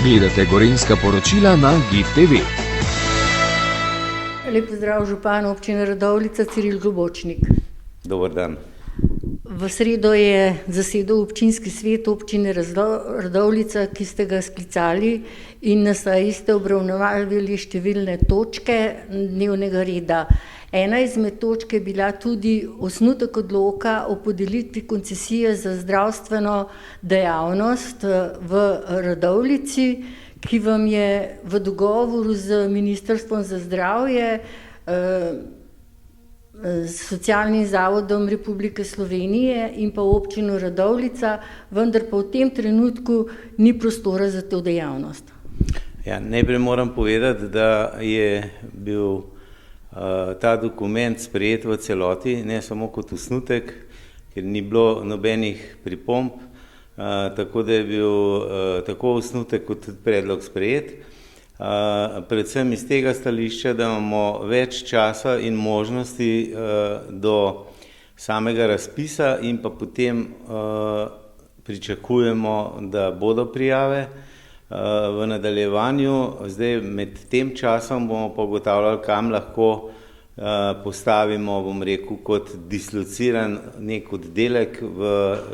Gledate Gorenjska poročila na GIF TV. Lep pozdrav župan občine Radovljica Ciril Globočnik. Dober dan. V sredo je zasedel občinski svet občine Radovljica, ki ste ga sklicali in na seji ste obravnavali številne točke dnevnega reda. Ena izmed točk je bila tudi osnutek odloka o podelitvi koncesije za zdravstveno dejavnost v Radovljici, ki vam je v dogovoru z Ministrstvom za zdravje, s Socialnim zavodom Republike Slovenije in pa občino Radovljica, vendar pa v tem trenutku ni prostora za to dejavnost. Ja, najprej moram povedati, da je bil ta dokument sprejet v celoti, ne samo kot osnutek, ker ni bilo nobenih pripomb, tako da je bil tako osnutek kot tudi predlog sprejet. Predvsem iz tega stališča, da imamo več časa in možnosti do samega razpisa in pa potem pričakujemo, da bodo prijave v nadaljevanju. Zdaj med tem časom bomo pa ugotavljali, kam lahko postavimo, bom rekel, kot dislociran nek oddelek v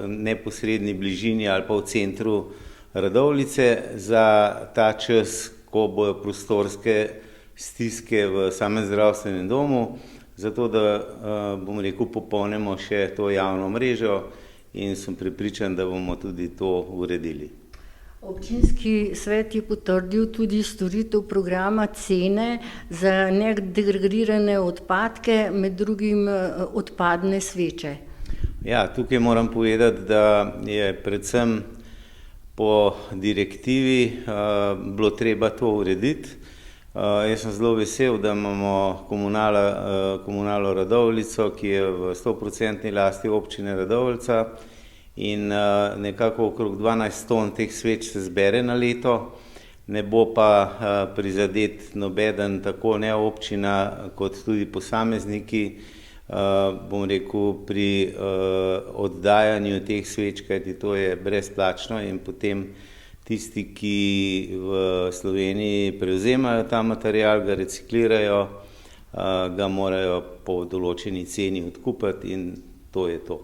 neposredni bližini ali pa v centru Radovljice za ta čas, ko bojo prostorske stiske v samem zdravstvenem domu, zato da, bom rekel, popolnimo še to javno mrežo in sem prepričan, da bomo tudi to uredili. Občinski svet je potrdil tudi storitev programa cene za nedegredirane odpadke, med drugim odpadne sveče. Ja, tukaj moram povedati, da je predvsem po direktivi bilo treba to urediti. Jaz sem zelo vesel, da imamo komunalo Radovljico, ki je v 100% lasti občine Radovljica in nekako okrog 12 ton teh sveč se zbere na leto. Ne bo pa prizadet nobeden, tako ne občina kot tudi posamezniki, bom rekel, pri oddajanju teh sveč, kajti to je brezplačno in potem tisti, ki v Sloveniji prevzemajo ta material, ga reciklirajo, ga morajo po določeni ceni odkupiti in to je to.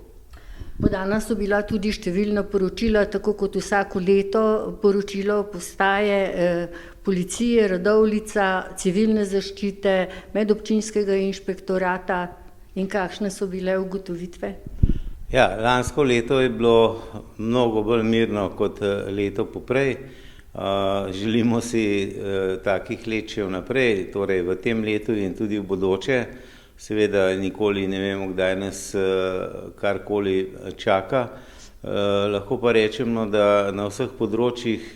Podana so bila tudi številna poročila, tako kot vsako leto poročilo postaje policije Radovljica, civilne zaščite, medobčinskega inšpektorata. In kakšne so bile ugotovitve? Ja, lansko leto je bilo mnogo bolj mirno kot leto poprej. Želimo si takih let še vnaprej, torej v tem letu in tudi v bodoče. Seveda nikoli ne vemo, kdaj nas karkoli čaka. Lahko pa rečemo, da na vseh področjih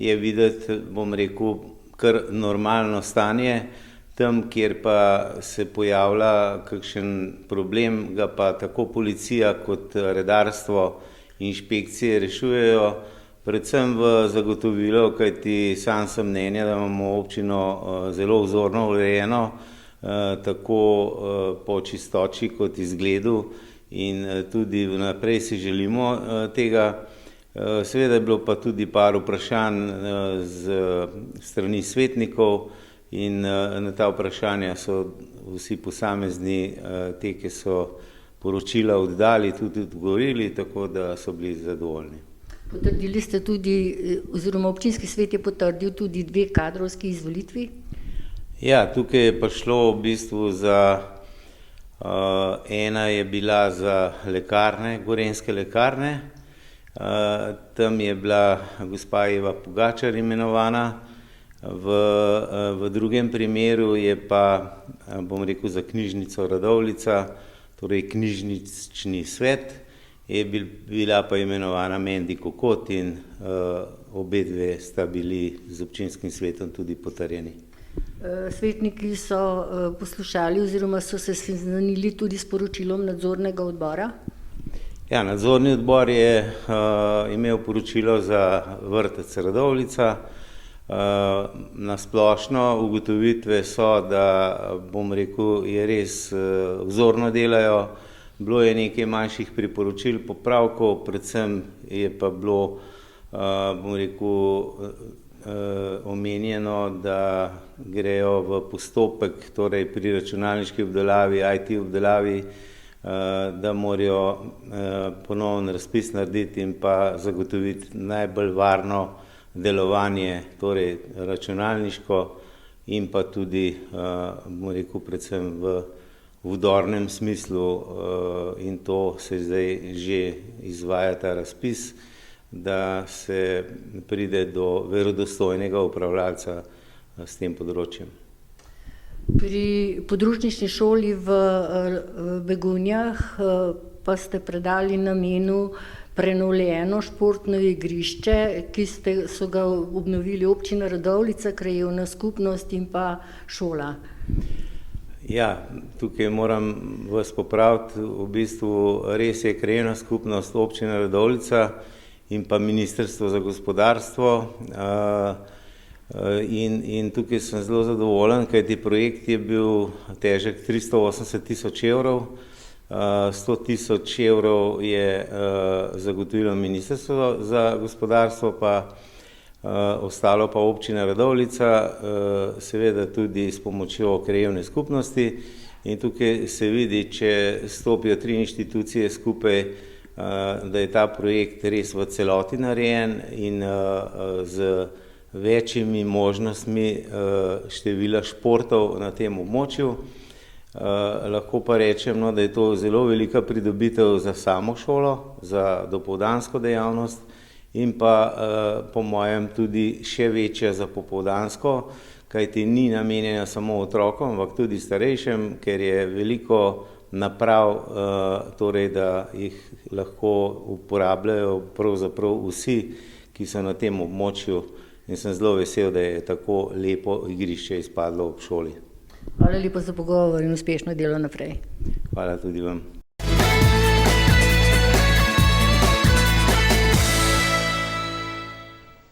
je videti, bom rekel, kar normalno stanje. Tam, kjer pa se pojavlja kakšen problem, ga pa tako policija kot redarstvo in inšpekcije rešujejo, predvsem v zagotovilo, kajti sam sem mnenja, da imamo občino zelo vzorno urejeno, tako po čistoči kot izgledu in tudi vnaprej si želimo tega. Seveda je bilo pa tudi par vprašanj z strani svetnikov, in na ta vprašanja so vsi posamezni, te, ki so poročila oddali, tudi odgovorili, tako da so bili zadovoljni. Potrdili ste tudi, oziroma občinski svet je potrdil tudi 2 kadrovski izvolitvi? Ja, tukaj je pa šlo v bistvu za, ena je bila za lekarne, Gorenjske lekarne, tam je bila gospa Eva Pogačar imenovana. V drugem primeru je pa, bom rekel, za knjižnico Radovljica, torej knjižnični svet, je bila pa imenovana Mendi Kokot in obe dve sta bili z občinskim svetom tudi potrjeni. Svetniki so poslušali oziroma so se seznanili tudi s poročilom nadzornega odbora? Ja, nadzorni odbor je imel poročilo za vrtec Radovljica. Na splošno ugotovitve so, da, bom rekel, je res vzorno delajo. Bilo je nekaj manjših priporočil, popravkov, predvsem je pa bilo bom rekel, omenjeno, da grejo v postopek, torej pri računalniški obdelavi, IT obdelavi, da morajo ponovno razpis narediti in pa zagotoviti najbolj varno delovanje, torej računalniško in pa tudi, bom rekel, predvsem v vdornem smislu, in to se zdaj že izvaja ta razpis, da se pride do verodostojnega upravljalca s tem področjem. Pri podružnični šoli v Begunjah pa ste predali namenu prenovljeno športno igrišče, ki so ga obnovili občina Radovljica, krajevna skupnost in pa šola. Ja, tukaj moram vas popraviti, v bistvu res je krajevna skupnost občina Radovljica in pa Ministrstvo za gospodarstvo, in tukaj sem zelo zadovoljen, kajti projekt je bil težek 380 000 evrov, 100 000 evrov je zagotovilo Ministrstvo za gospodarstvo, pa ostalo pa občina Radovljica, seveda tudi s pomočjo krajevne skupnosti, in tukaj se vidi, če stopijo 3 inštitucije skupaj, da je ta projekt res v celoti narejen in z večjimi možnostmi števila športov na tem območju. Lahko pa rečem, da je to zelo velika pridobitev za samo šolo, za dopoldansko dejavnost in pa po mojem tudi še večja za popoldansko, kajti ni namenjena samo otrokom, ampak tudi starejšim, ker je veliko naprav, torej da jih lahko uporabljajo pravzaprav vsi, ki so na tem območju, in sem zelo vesel, da je tako lepo igrišče izpadlo ob šoli. Hvala lepa za pogovor in uspešno delo naprej. Hvala tudi vam.